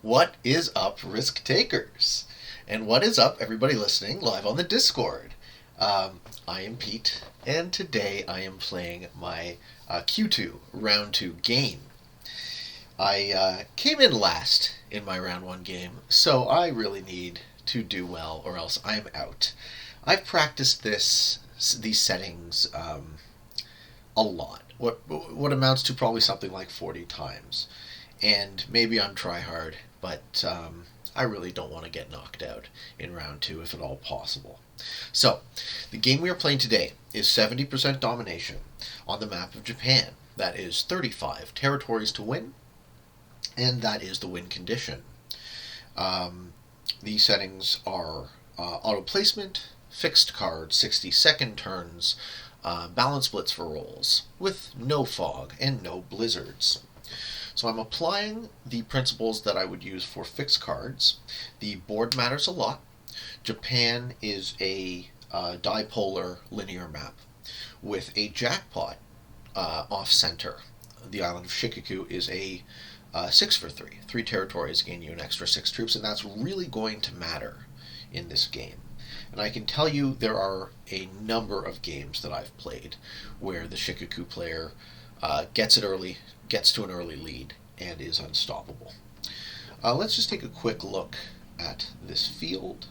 What is up, risk takers? And what is up, everybody listening live on the Discord? I am Pete, and today I am playing my Q2 round 2 game. I came in last in my round 1 game, so I really need to do well, or else I'm out. I've practiced these settings a lot. What amounts to probably something like 40 times. And maybe I'm tryhard, but I really don't want to get knocked out in round 2 if at all possible. So, the game we are playing today is 70% domination on the map of Japan. That is 35 territories to win, and that is the win condition. These settings are auto placement, fixed cards, 60-second turns, balance blitz for rolls, with no fog and no blizzards. So I'm applying the principles that I would use for fixed cards. The board matters a lot. Japan is a dipolar linear map with a jackpot off-center. The island of Shikoku is a 6 for 3. 3 territories gain you an extra 6 troops, and that's really going to matter in this game. And I can tell you there are a number of games that I've played where the Shikoku player gets to an early lead, and is unstoppable. Let's just take a quick look at this field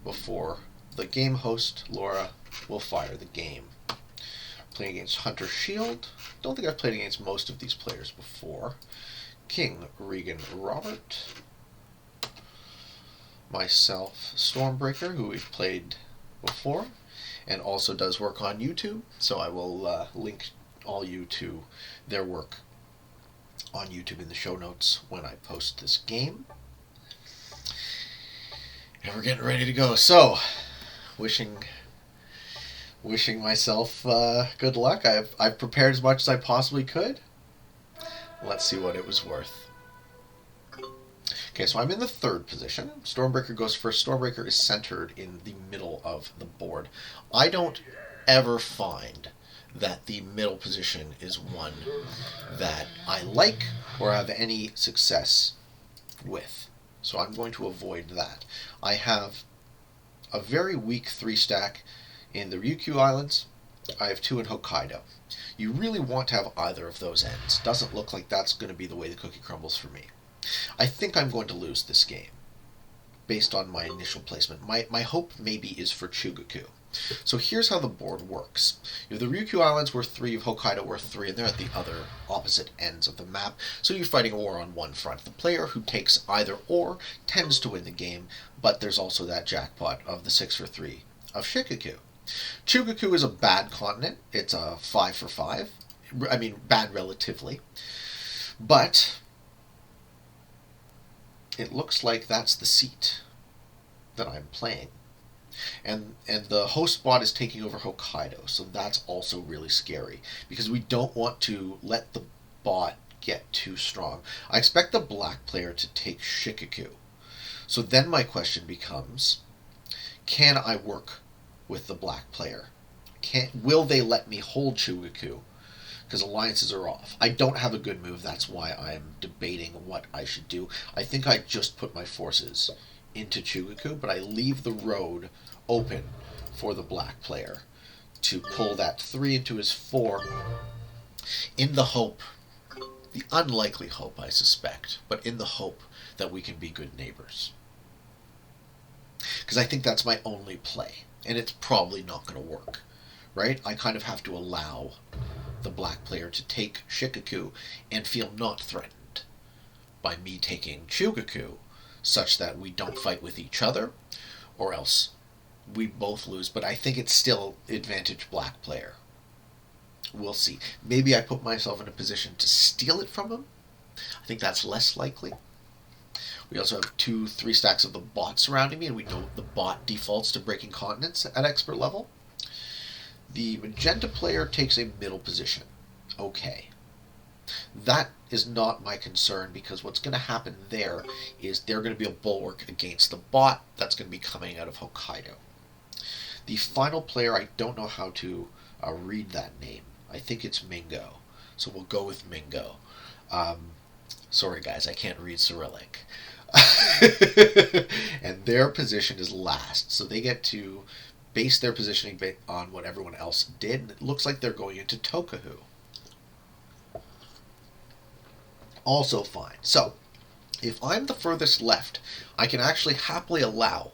before the game host, Laura, will fire the game. Playing against Hunter Shield. Don't think I've played against most of these players before. kindreganrobert. Myself, Stormbreaker, who we've played before, and also does work on YouTube, so I will link all you to their work on YouTube in the show notes when I post this game. And we're getting ready to go. So, wishing myself good luck. I've prepared as much as I possibly could. Let's see what it was worth. Okay, so I'm in the 3rd position. Stormbreaker goes first. Stormbreaker is centered in the middle of the board. I don't ever find that the middle position is one that I like or have any success with. So I'm going to avoid that. I have a very weak 3-stack in the Ryukyu Islands. I have 2 in Hokkaido. You really want to have either of those ends. Doesn't look like that's going to be the way the cookie crumbles for me. I think I'm going to lose this game based on my initial placement. My hope maybe is for Chugoku. So here's how the board works. You have the Ryukyu Islands where 3, you have Hokkaido where 3, and they're at the other opposite ends of the map. So you're fighting a war on one front. The player who takes either or tends to win the game, but there's also that jackpot of the 6 for 3 of Shikoku. Chugoku is a bad continent. It's a 5 for 5. I mean, bad relatively. But it looks like that's the seat that I'm playing. And the host bot is taking over Hokkaido, so that's also really scary, because we don't want to let the bot get too strong. I expect the black player to take Shikoku. So then my question becomes, can I work with the black player? Will they let me hold Chugoku? Because alliances are off. I don't have a good move, that's why I'm debating what I should do. I think I just put my forces into Chugoku, but I leave the road open for the black player to pull that 3 into his 4 in the hope, the unlikely hope I suspect, but in the hope that we can be good neighbors. Because I think that's my only play, and it's probably not going to work, right? I kind of have to allow the black player to take Shikoku and feel not threatened by me taking Chugoku, such that we don't fight with each other, or else we both lose. But I think it's still advantage black player. We'll see. Maybe I put myself in a position to steal it from him. I think that's less likely. We also have 2 3-stacks of the bot surrounding me, and we know the bot defaults to breaking continents at expert level. The magenta player takes a middle position. Okay. That is not my concern, because what's going to happen there is they're going to be a bulwark against the bot that's going to be coming out of Hokkaido. The final player, I don't know how to read that name. I think it's Mingo, so we'll go with Mingo. Sorry guys, I can't read Cyrillic. And their position is last, so they get to base their positioning on what everyone else did, and it looks like they're going into Tokahu. Also fine. So, if I'm the furthest left, I can actually happily allow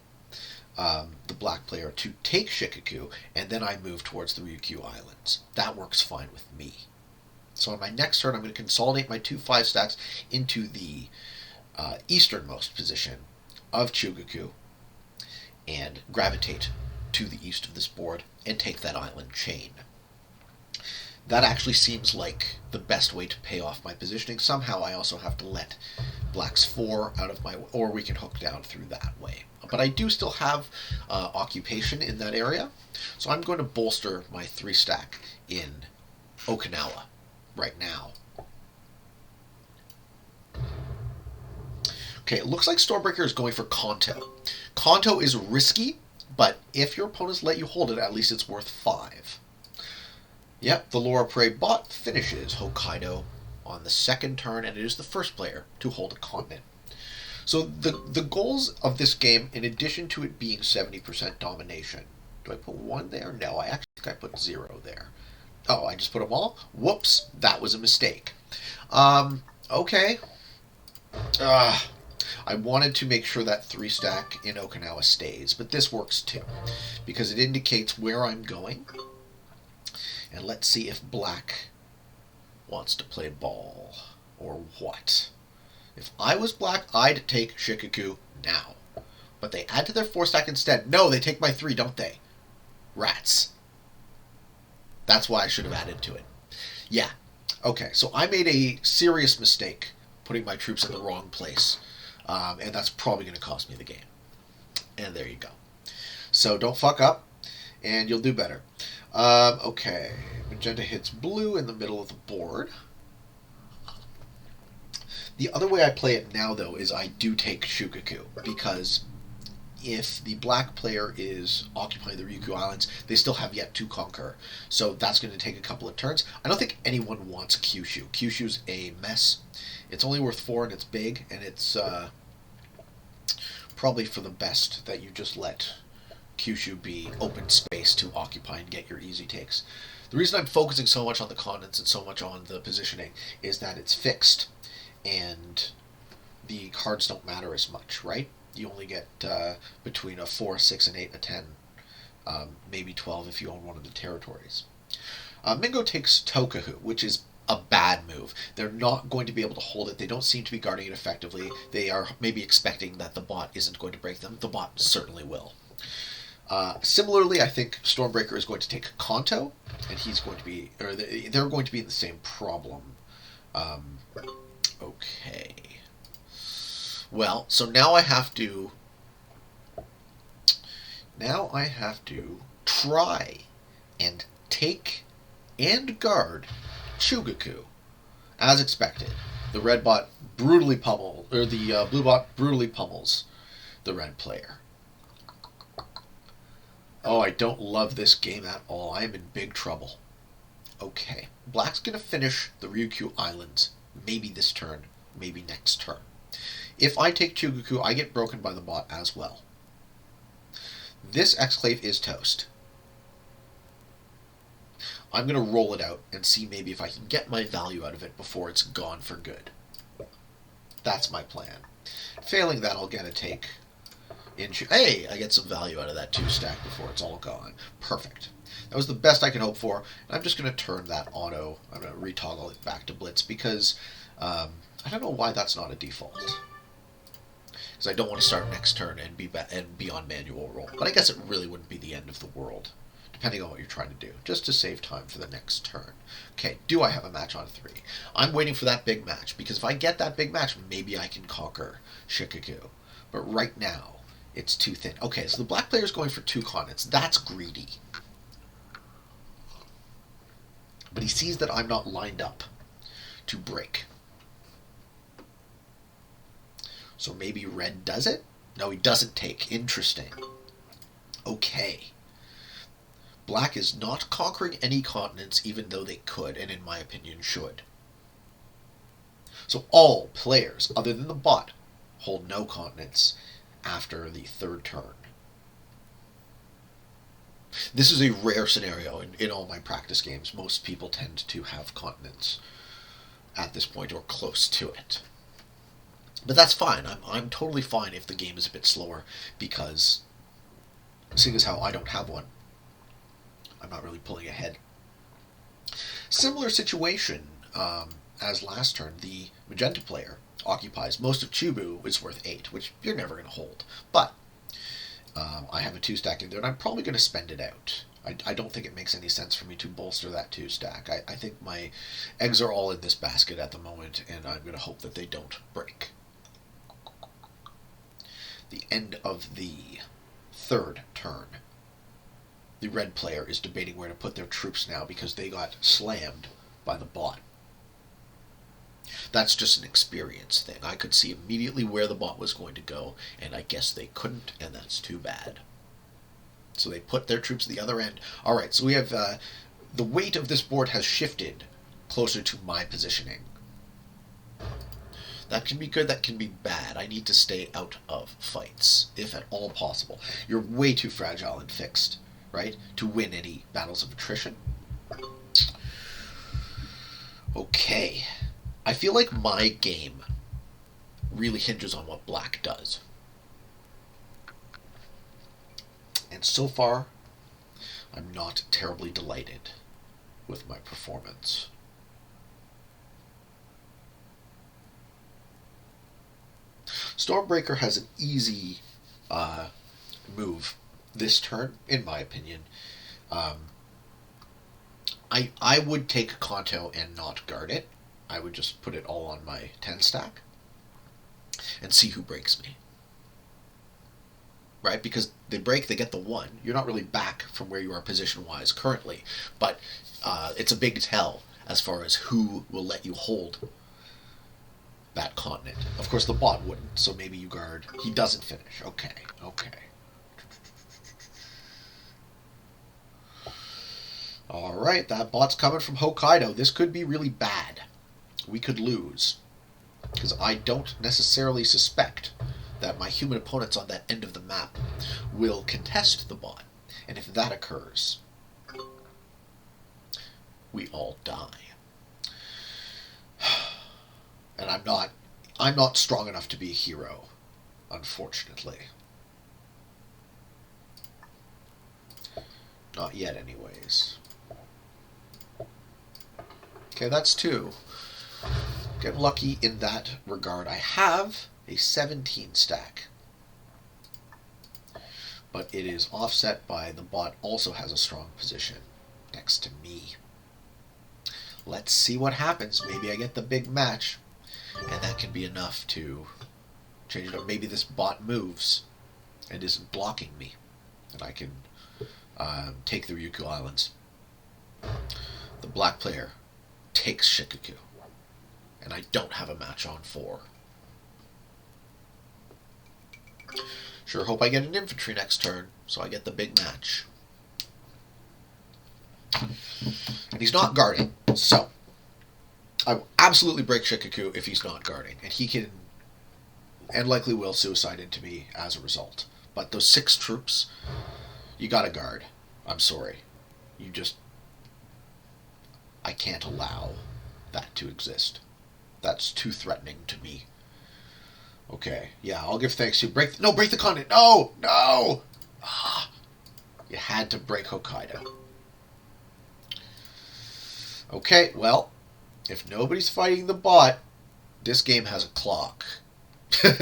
the black player to take Shikoku, and then I move towards the Ryukyu Islands. That works fine with me. So on my next turn, I'm going to consolidate my 2 5 stacks into the easternmost position of Chugoku and gravitate to the east of this board and take that island chain. That actually seems like the best way to pay off my positioning. Somehow I also have to let black's 4 out of my... or we can hook down through that way. But I do still have occupation in that area, so I'm going to bolster my 3 stack in Okinawa right now. Okay, it looks like Stormbreaker is going for Kanto. Kanto is risky, but if your opponents let you hold it, at least it's worth 5. Yep, the Laura Prey bot finishes Hokkaido on the second turn, and it is the first player to hold a continent. So the goals of this game, in addition to it being 70% domination, do I put 1 there? No, I actually think I put 0 there. Oh, I just put them all? Whoops, that was a mistake. Okay. I wanted to make sure that 3 stack in Okinawa stays, but this works too, because it indicates where I'm going. And let's see if black wants to play ball, or what. If I was black, I'd take Shikoku now. But they add to their 4 stack instead. No, they take my 3, don't they? Rats. That's why I should have added to it. Yeah. Okay, so I made a serious mistake putting my troops in the wrong place. And that's probably going to cost me the game. And there you go. So don't fuck up, and you'll do better. Okay. Magenta hits blue in the middle of the board. The other way I play it now, though, is I do take Shukaku, because if the black player is occupying the Ryukyu Islands, they still have yet to conquer. So that's going to take a couple of turns. I don't think anyone wants Kyushu. Kyushu's a mess. It's only worth 4, and it's big, and it's probably for the best that you just let Kyushu be open space to occupy and get your easy takes. The reason I'm focusing so much on the continents and so much on the positioning is that it's fixed, and the cards don't matter as much, right? You only get between a 4, 6, and 8, a 10, maybe 12 if you own one of the territories. Mingo takes Tokahu, which is a bad move. They're not going to be able to hold it. They don't seem to be guarding it effectively. They are maybe expecting that the bot isn't going to break them. The bot certainly will. Similarly, I think Stormbreaker is going to take Kanto, and he's going to be, or they're going to be in the same problem. Okay. Well, so now I have to try and take and guard Chugoku, as expected. The red bot brutally pummels, or the blue bot brutally pummels the red player. Oh, I don't love this game at all. I am in big trouble. Okay, black's going to finish the Ryukyu Islands, maybe this turn, maybe next turn. If I take Chugoku, I get broken by the bot as well. This exclave is toast. I'm going to roll it out and see maybe if I can get my value out of it before it's gone for good. That's my plan. Failing that, I'll get a take. Hey, I get some value out of that 2 stack before it's all gone. Perfect. That was the best I could hope for. And I'm just going to turn that auto. I'm going to retoggle it back to Blitz because I don't know why that's not a default. Because I don't want to start next turn and be on manual roll. But I guess it really wouldn't be the end of the world, depending on what you're trying to do, just to save time for the next turn. Okay, do I have a match on 3? I'm waiting for that big match, because if I get that big match, maybe I can conquer Shikoku. But right now, it's too thin. Okay, so the black player is going for 2 continents. That's greedy. But he sees that I'm not lined up to break. So maybe red does it? No, he doesn't take. Interesting. Okay. Black is not conquering any continents, even though they could, and in my opinion should. So all players, other than the bot, hold no continents after the third turn. This is a rare scenario in all my practice games. Most people tend to have continents at this point or close to it. But that's fine. I'm totally fine if the game is a bit slower, because seeing as how I don't have one, I'm not really pulling ahead. Similar situation as last turn. The magenta player occupies most of Chubu, is worth 8, which you're never going to hold. But I have a 2 stack in there, and I'm probably going to spend it out. I don't think it makes any sense for me to bolster that 2 stack. I think my eggs are all in this basket at the moment, and I'm going to hope that they don't break. The end of the third turn. The red player is debating where to put their troops now because they got slammed by the bot. That's just an experience thing. I could see immediately where the bot was going to go, and I guess they couldn't, and that's too bad. So they put their troops at the other end. Alright, so we have the weight of this board has shifted closer to my positioning. That can be good, that can be bad. I need to stay out of fights, if at all possible. You're way too fragile and fixed, right, to win any battles of attrition. Okay. I feel like my game really hinges on what black does. And so far, I'm not terribly delighted with my performance. Stormbreaker has an easy move this turn, in my opinion. I would take Kanto and not guard it. I would just put it all on my 10 stack and see who breaks me. Right? Because they break, they get the 1. You're not really back from where you are position-wise currently, but it's a big tell as far as who will let you hold that continent. Of course, the bot wouldn't, so maybe you guard. He doesn't finish. Okay. Alright, that bot's coming from Hokkaido. This could be really bad. We could lose, because I don't necessarily suspect that my human opponents on that end of the map will contest the bot, and if that occurs, we all die. And I'm not strong enough to be a hero, unfortunately. Not yet, anyways. Okay, that's 2. Get lucky in that regard. I have a 17 stack, but it is offset by the bot also has a strong position next to me. Let's see what happens. Maybe I get the big match, and that can be enough to change it up. Maybe this bot moves and isn't blocking me, and I can take the Ryukyu Islands. The black player takes Shikoku, and I don't have a match on 4. Sure hope I get an infantry next turn, so I get the big match. And he's not guarding, so I will absolutely break Shikoku if he's not guarding, and he can, and likely will, suicide into me as a result. But those 6 troops, you gotta guard. I'm sorry. I can't allow that to exist. That's too threatening to me. Okay, yeah, I'll give thanks to break the continent. No! You had to break Hokkaido. Okay, well, if nobody's fighting the bot, this game has a clock.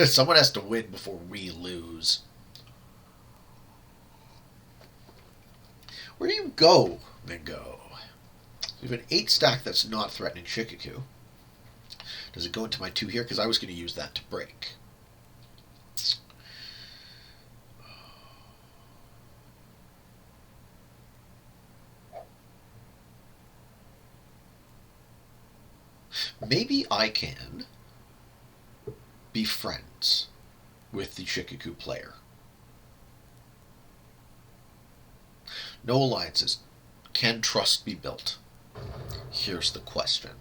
Someone has to win before we lose. Where do you go, Mingo? We have an 8 stack that's not threatening Shikoku. Does it go into my 2 here? Because I was going to use that to break. Maybe I can be friends with the Shikoku player. No alliances. Can trust be built? Here's the question.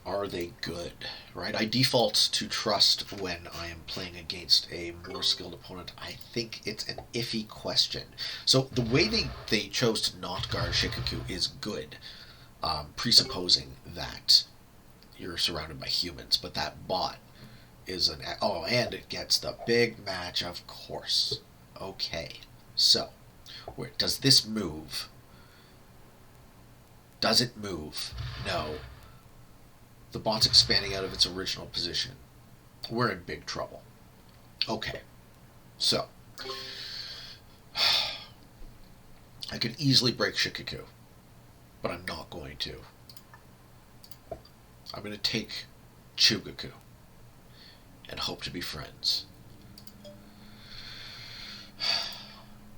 are they good? Right? I default to trust when I am playing against a more skilled opponent. I think it's an iffy question. So the way they chose to not guard Shikaku is good, presupposing that you're surrounded by humans, but that bot is an... Oh, and it gets the big match, of course. Okay, so, does this move? Does it move? No. The bot's expanding out of its original position. We're in big trouble. Okay, so, I could easily break Shikaku, but I'm not going to. I'm going to take Chugaku and hope to be friends.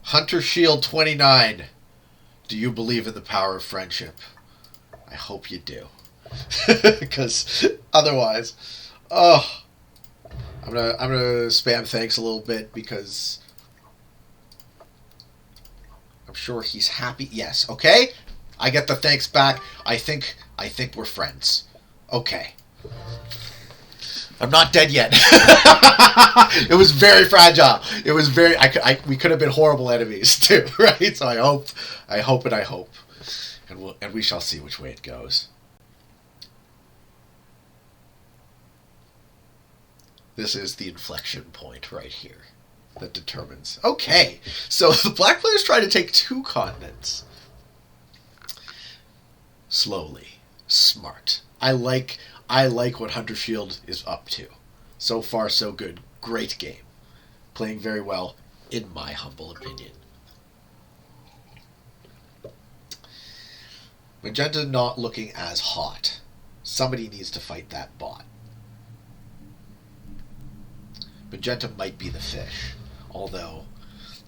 Hunter Shield 29. Do you believe in the power of friendship? I hope you do. Because otherwise, I'm gonna spam thanks a little bit because I'm sure he's happy. Yes, okay? I get the thanks back. I think we're friends. Okay. I'm not dead yet. It was very fragile. It was very... we could have been horrible enemies too, right? So I hope. And we shall see which way it goes. This is the inflection point right here that determines... Okay, so the black players try to take 2 continents. Slowly. Smart. I like what Hunter Shield is up to. So far, so good. Great game. Playing very well, in my humble opinion. Magenta not looking as hot. Somebody needs to fight that bot. Magenta might be the fish, although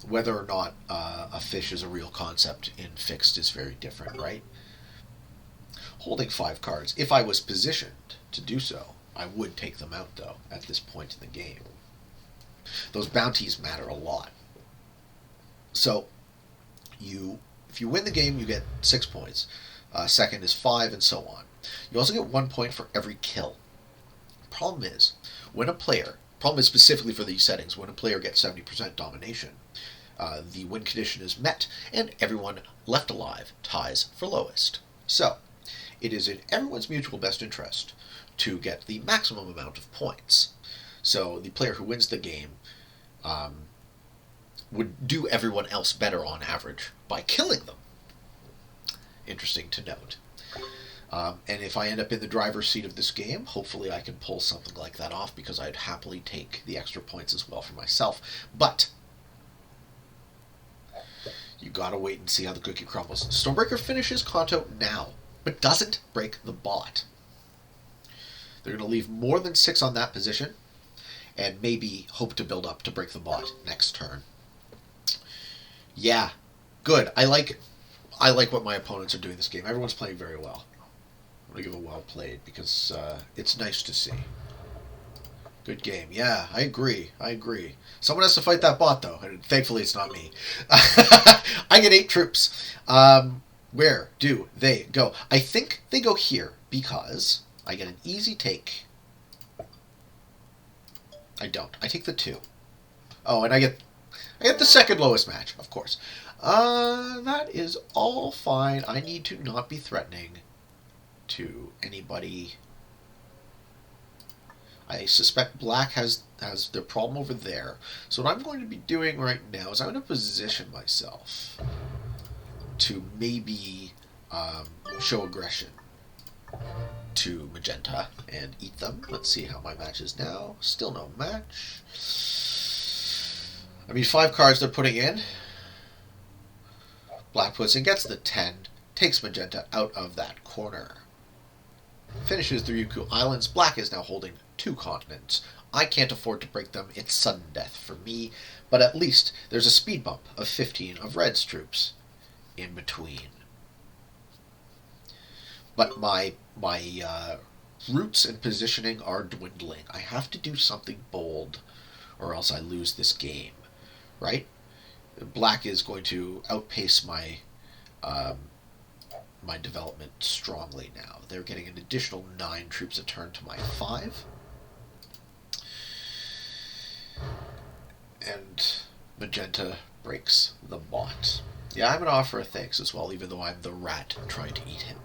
whether or not a fish is a real concept in Fixed is very different, right? Holding 5 cards. If I was positioned to do so, I would take them out, though, at this point in the game. Those bounties matter a lot. So, if you win the game, you get 6 points. Second is 5, and so on. You also get 1 point for every kill. Problem is specifically for these settings, when a player gets 70% domination, the win condition is met, and everyone left alive ties for lowest. So, it is in everyone's mutual best interest to get the maximum amount of points. So the player who wins the game would do everyone else better on average by killing them. Interesting to note. And if I end up in the driver's seat of this game, hopefully I can pull something like that off, because I'd happily take the extra points as well for myself. But you gotta wait and see how the cookie crumbles. Stormbreaker finishes Kanto now, but doesn't break the bot. They're going to leave more than 6 on that position, and maybe hope to build up to break the bot next turn. Yeah, good. I like what my opponents are doing this game. Everyone's playing very well. I'm going to give a well played, because it's nice to see. Good game. Yeah, I agree. Someone has to fight that bot, though, and thankfully it's not me. I get 8 troops. Where do they go? I think they go here, because I get an easy take. I don't. I take the 2. Oh, and I get the second lowest match, of course. That is all fine. I need to not be threatening to anybody. I suspect black has their problem over there. So what I'm going to be doing right now is I'm going to position myself to maybe show aggression to magenta and eat them. Let's see how my match is now. Still no match. I mean, 5 cards they're putting in. Black puts in, gets the 10, takes magenta out of that corner. Finishes the Ryukyu Islands. Black is now holding 2 continents. I can't afford to break them. It's sudden death for me, but at least there's a speed bump of 15 of Red's troops in between. But my roots and positioning are dwindling. I have to do something bold, or else I lose this game, right? Black is going to outpace my my development strongly now. They're getting an additional 9 troops a turn to my 5. And magenta breaks the bot. Yeah, I'm going to offer a thanks as well, even though I'm the rat trying to eat him.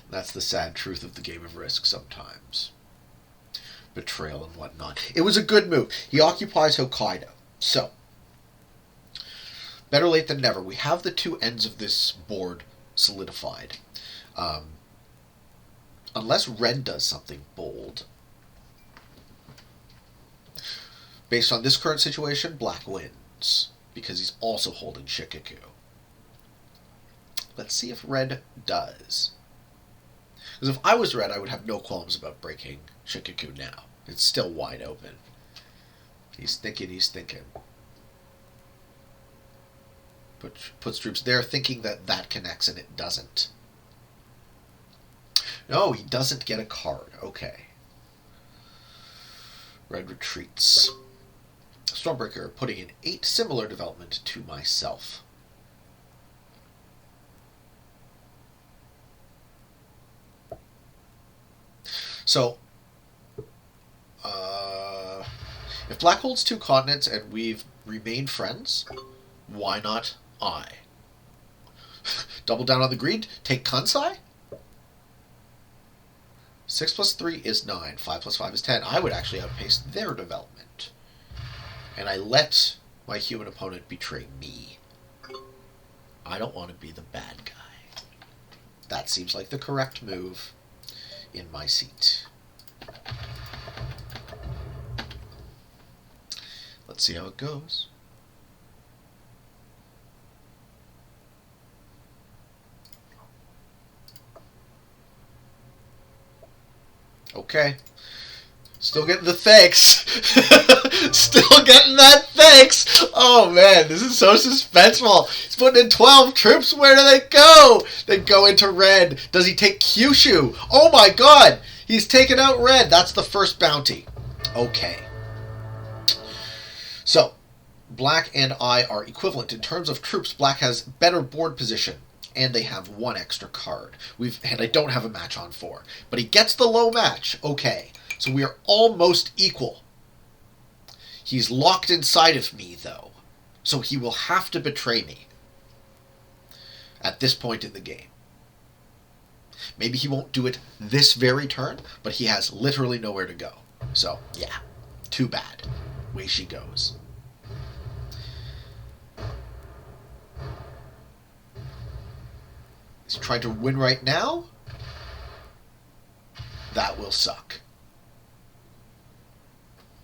That's the sad truth of the game of Risk sometimes. Betrayal and whatnot. It was a good move. He occupies Hokkaido. So, better late than never. We have the 2 ends of this board solidified. Unless red does something bold. Based on this current situation, black wins, because he's also holding Shikoku. Let's see if red does. Because if I was red, I would have no qualms about breaking Shikoku now. It's still wide open. He's thinking. Puts troops there, thinking that that connects, and it doesn't. No, he doesn't get a card. Okay. Red retreats. Stormbreaker putting in 8 similar development to myself. So, if black holds 2 continents and we've remained friends, why not I? Double down on the greed, take Kansai? 6 plus 3 is 9, 5 plus 5 is 10. I would actually outpace their development. And I let my human opponent betray me. I don't want to be the bad guy. That seems like the correct move in my seat. Let's see how it goes. Okay. Still getting the thanks. Still getting that thanks. Oh man, this is so suspenseful. He's putting in 12 troops. Where do they go? They go into red. Does he take Kyushu? Oh my god. He's taken out red. That's the first bounty. Okay. So, black and I are equivalent. In terms of troops, black has better board position. And they have 1 extra card. And I don't have a match on 4. But he gets the low match. Okay. So we are almost equal. He's locked inside of me, though. So he will have to betray me. At this point in the game. Maybe he won't do it this very turn, but he has literally nowhere to go. So, yeah. Too bad. Way she goes. Is he trying to win right now? That will suck.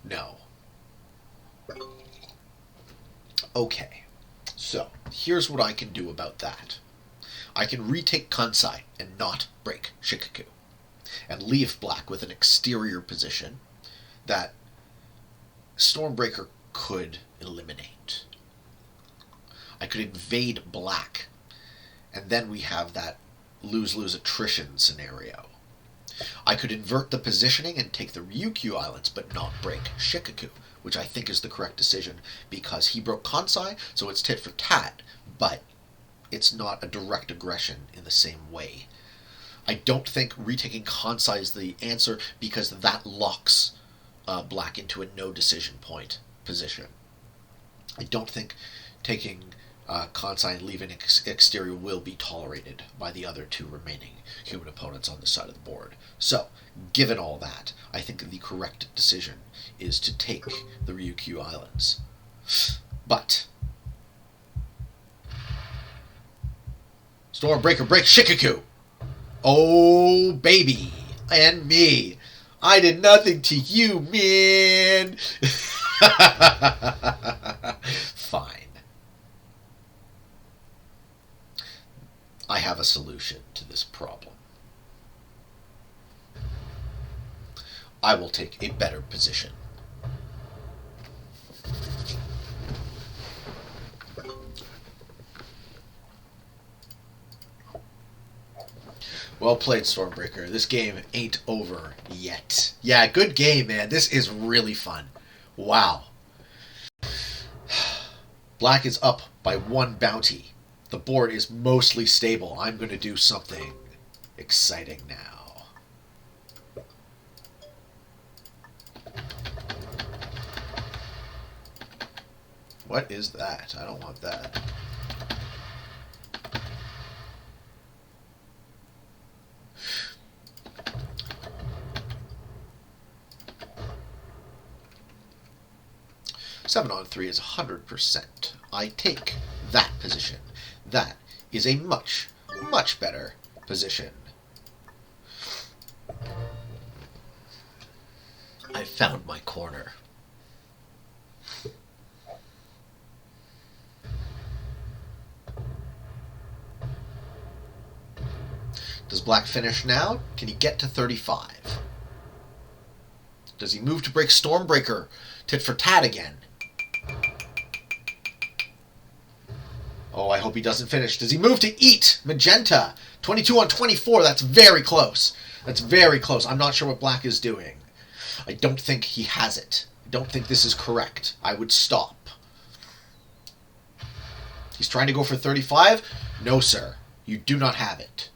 No. Okay. So, here's what I can do about that. I can retake Kansai and not break Shikoku. And leave black with an exterior position that Stormbreaker could eliminate. I could invade black. And then we have that lose-lose attrition scenario. I could invert the positioning and take the Ryukyu Islands, but not break Shikoku, which I think is the correct decision, because he broke Kansai, so it's tit for tat, but it's not a direct aggression in the same way. I don't think retaking Kansai is the answer, because that locks black into a no-decision point position. I don't think taking Kansai and leaving exterior will be tolerated by the other 2 remaining human opponents on the side of the board. So, given all that, I think the correct decision is to take the Ryukyu Islands. But Stormbreaker breaks Shikoku! Oh, baby! And me! I did nothing to you, man! Fine. I have a solution to this problem. I will take a better position. Well played, Stormbreaker. This game ain't over yet. Yeah, good game, man. This is really fun. Wow. Black is up by 1 bounty. The board is mostly stable. I'm going to do something exciting now. What is that? I don't want that. Seven on 3 is 100%. I take that position. That is a much, much better position. I found my corner. Does Black finish now? Can he get to 35? Does he move to break Stormbreaker tit for tat again? Oh, I hope he doesn't finish. Does he move to eat Magenta? 22 on 24. That's very close. That's very close. I'm not sure what Black is doing. I don't think he has it. I don't think this is correct. I would stop. He's trying to go for 35? No, sir. You do not have it.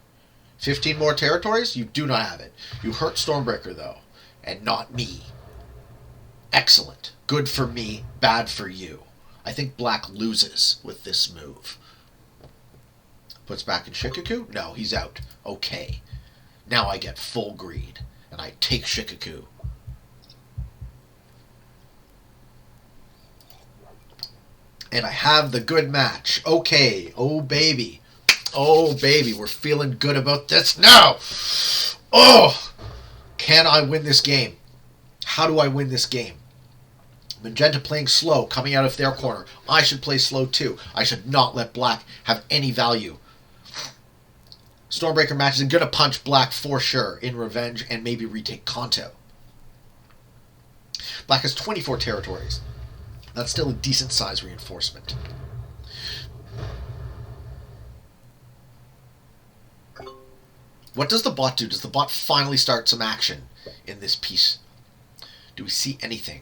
15 more territories? You do not have it. You hurt Stormbreaker, though, and not me. Excellent. Good for me, bad for you. I think Black loses with this move. Puts back in Shikaku? No, he's out. Okay. Now I get full greed, and I take Shikaku. And I have the good match. Okay. Oh, baby. Oh, baby. We're feeling good about this now. Oh! Can I win this game? How do I win this game? Magenta playing slow, coming out of their corner. I should play slow too. I should not let Black have any value. Stormbreaker match is going to punch Black for sure in revenge and maybe retake Kanto. Black has 24 territories. That's still a decent size reinforcement. What does the bot do? Does the bot finally start some action in this piece? Do we see anything?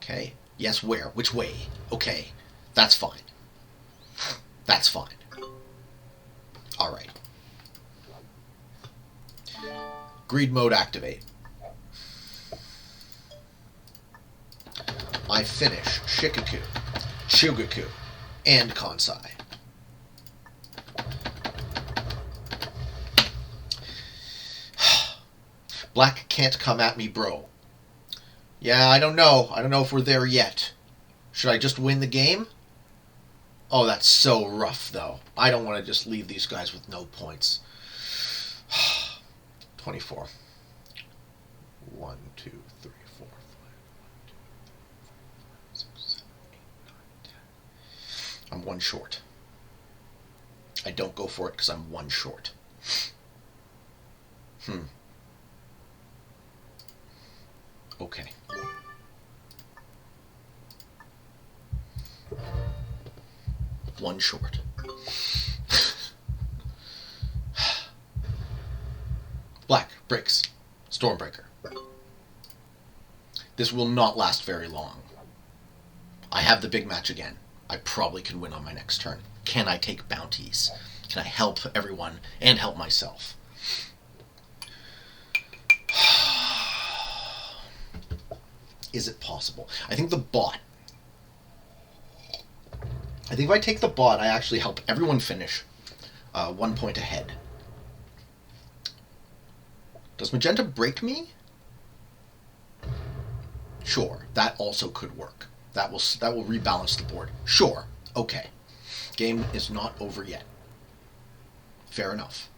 Okay. Yes, where? Which way? Okay. That's fine. That's fine. Alright. Greed mode activate. I finish Shikaku, Chugaku, and Kansai. Black can't come at me, bro. Yeah, I don't know. I don't know if we're there yet. Should I just win the game? Oh, that's so rough, though. I don't want to just leave these guys with no points. 24. 1, 2, 3, 4, 5, 6, 7, 8, 9, 10. I'm 1 short. I don't go for it because I'm 1 short. Okay. One short. Black breaks Stormbreaker. This will not last very long. I have the big match again. I probably can win on my next turn. Can I take bounties? Can I help everyone and help myself? Is it possible? I think the bot. I think if I take the bot, I actually help everyone finish 1 point ahead. Does Magenta break me? Sure, that also could work. That will rebalance the board. Sure, okay. Game is not over yet. Fair enough.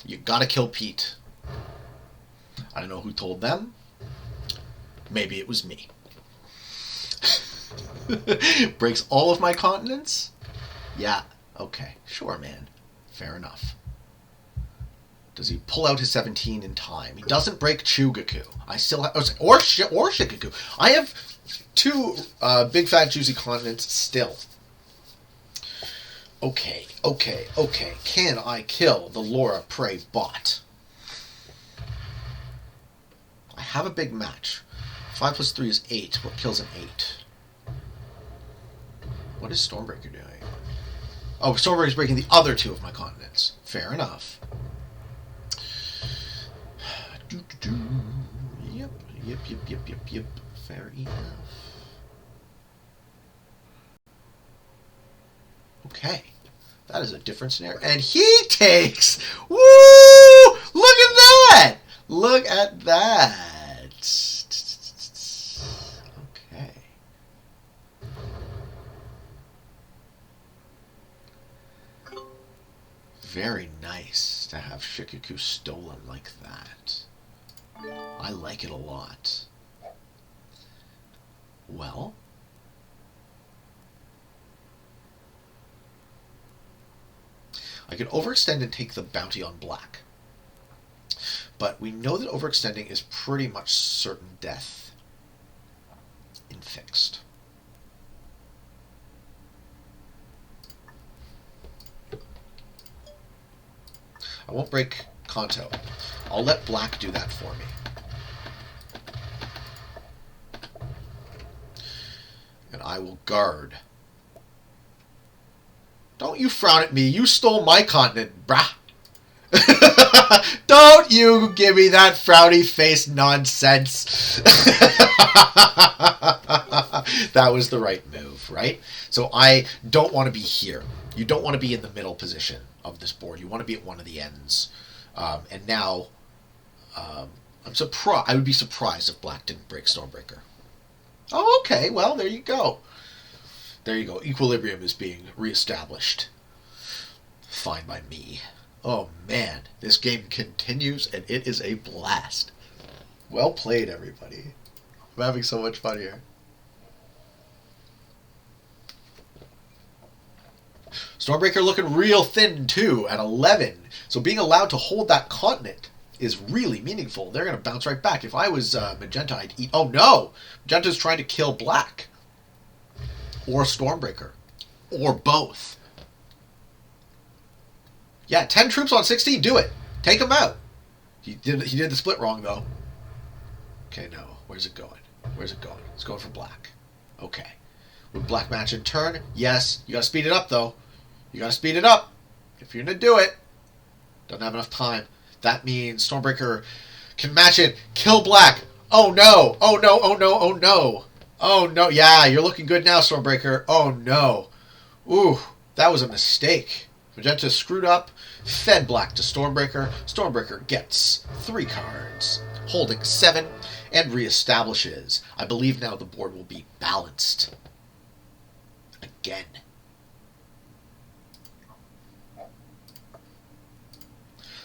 You gotta kill Pete. I don't know who told them. Maybe it was me. Breaks all of my continents? Yeah, okay. Sure, man. Fair enough. Does he pull out his 17 in time? He doesn't break Chugaku. I still have... Or Shikaku. I have 2 big, fat, juicy continents still. Okay. Can I kill the Laura Prey bot? I have a big match. 5 plus 3 is 8. What kills an 8? What is Stormbreaker doing? Oh, Stormbreaker is breaking the other 2 of my continents. Fair enough. Yep. Fair enough. Okay. That is a different scenario. And he takes... Woo! Look at that! Look at that. Okay. Very nice to have Shikoku stolen like that. I like it a lot. Well... I could overextend and take the bounty on black. But we know that overextending is pretty much certain death in fixed. I won't break Kanto. I'll let black do that for me. And I will guard. Don't you frown at me. You stole my continent, brah. Don't you give me that frowny face nonsense. That was the right move, right? So I don't want to be here. You don't want to be in the middle position of this board. You want to be at one of the ends. And now, I'm surprised. I would be surprised if black didn't break Stormbreaker. Oh, okay. Well, there you go. There you go. Equilibrium is being reestablished. Fine by me. Oh, man. This game continues, and it is a blast. Well played, everybody. I'm having so much fun here. Stormbreaker looking real thin, too, at 11. So being allowed to hold that continent is really meaningful. They're going to bounce right back. If I was Magenta, I'd eat... Oh, no! Magenta's trying to kill black. Or Stormbreaker. Or both. Yeah, 10 troops on 16. Do it. Take them out. He did the split wrong, though. Okay, no. Where's it going? Where's it going? It's going for black. Okay. Would black match in turn? Yes. You got to speed it up, though. You got to speed it up. If you're going to do it. Doesn't have enough time. That means Stormbreaker can match it. Kill black. Oh, no. Oh, no. Oh, no. Oh, no. Oh, no. Yeah, you're looking good now, Stormbreaker. Oh, no. Ooh, that was a mistake. Magenta screwed up, fed black to Stormbreaker. Stormbreaker gets 3 cards, holding 7, and reestablishes. I believe now the board will be balanced. Again.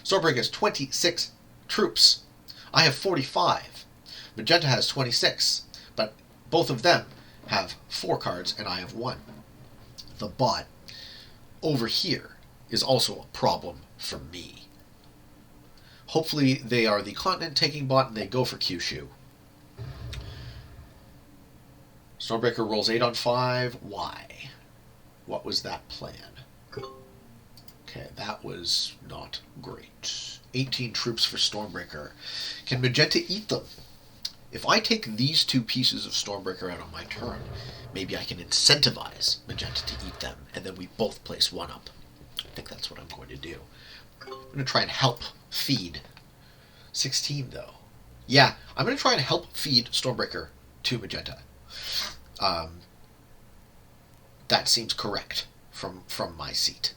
Stormbreaker has 26 troops. I have 45. Magenta has 26. But both of them have 4 cards, and I have 1. The bot over here is also a problem for me. Hopefully they are the continent-taking bot, and they go for Kyushu. Stormbreaker rolls 8 on 5. Why? What was that plan? Okay, that was not great. 18 troops for Stormbreaker. Can Magenta eat them? If I take these 2 pieces of Stormbreaker out on my turn, maybe I can incentivize Magenta to eat them, and then we both place 1 up. I think that's what I'm going to do. I'm going to try and help feed 16, though. Yeah, I'm going to try and help feed Stormbreaker to Magenta. That seems correct from my seat.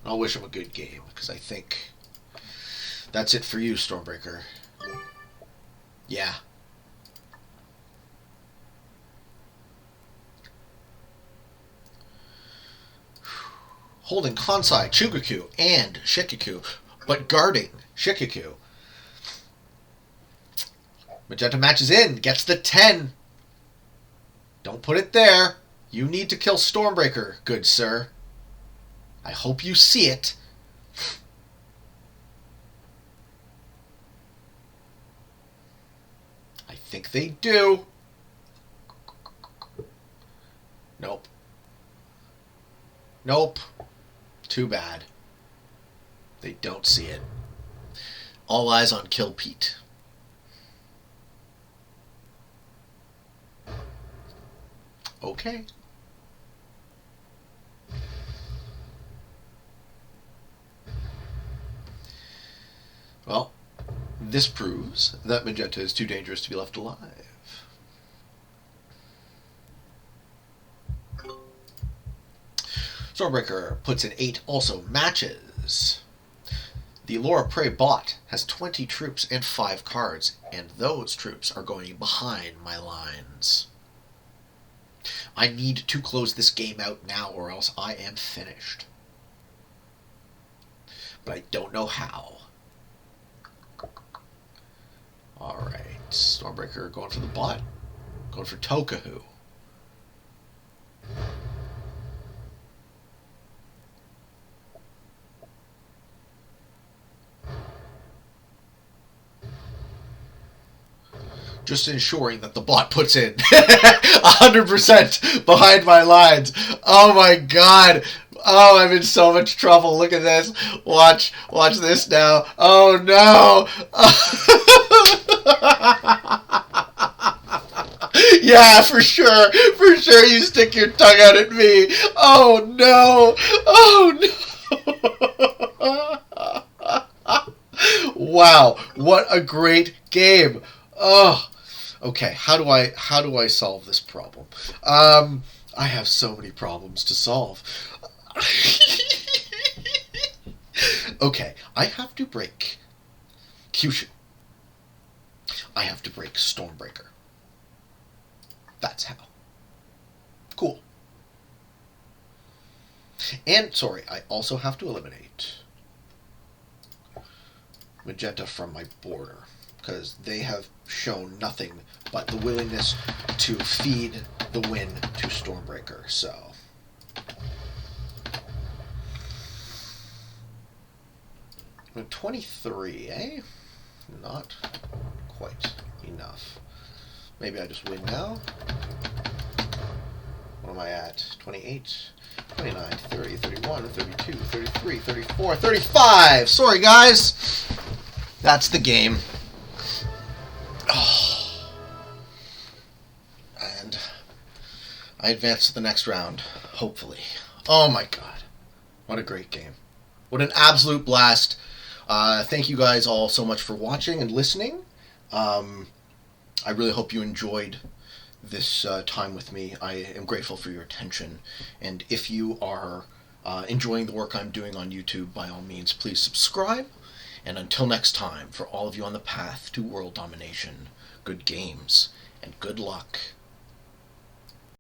I'll wish him a good game, because I think that's it for you, Stormbreaker. Yeah. Holding Kansai, Chugoku, and Shikoku, but guarding Shikoku. Magenta matches in, gets the 10. Don't put it there. You need to kill Stormbreaker, good sir. I hope you see it. I think they do. Nope. Nope. Too bad. They don't see it. All eyes on Kill Pete. Okay. Well, this proves that Magenta is too dangerous to be left alive. Stormbreaker puts in 8, also matches. The Laura Prey bot has 20 troops and 5 cards, and those troops are going behind my lines. I need to close this game out now or else I am finished. But I don't know how. Alright, Stormbreaker going for the bot. Going for Tokahu. Just ensuring that the bot puts in 100% behind my lines. Oh my god. Oh, I'm in so much trouble. Look at this. Watch this now. Oh no. Yeah, for sure. For sure you stick your tongue out at me. Oh no. Oh no. Wow, what a great game. Oh. Okay, how do I solve this problem? I have so many problems to solve. Okay, I have to break Kyushu. I have to break Stormbreaker. That's how. Cool. And, sorry, I also have to eliminate Magenta from my border, because they have shown nothing but the willingness to feed the win to Stormbreaker, so... 23, eh? Not quite enough. Maybe I just win now? What am I at? 28, 29, 30, 31, 32, 33, 34, 35! Sorry, guys! That's the game. Oh. And I advance to the next round, hopefully. Oh my god. What a great game. What an absolute blast. Thank you guys all so much for watching and listening. I really hope you enjoyed this time with me. I am grateful for your attention. And if you are enjoying the work I'm doing on YouTube, by all means, please subscribe. And until next time, for all of you on the path to world domination, good games and good luck.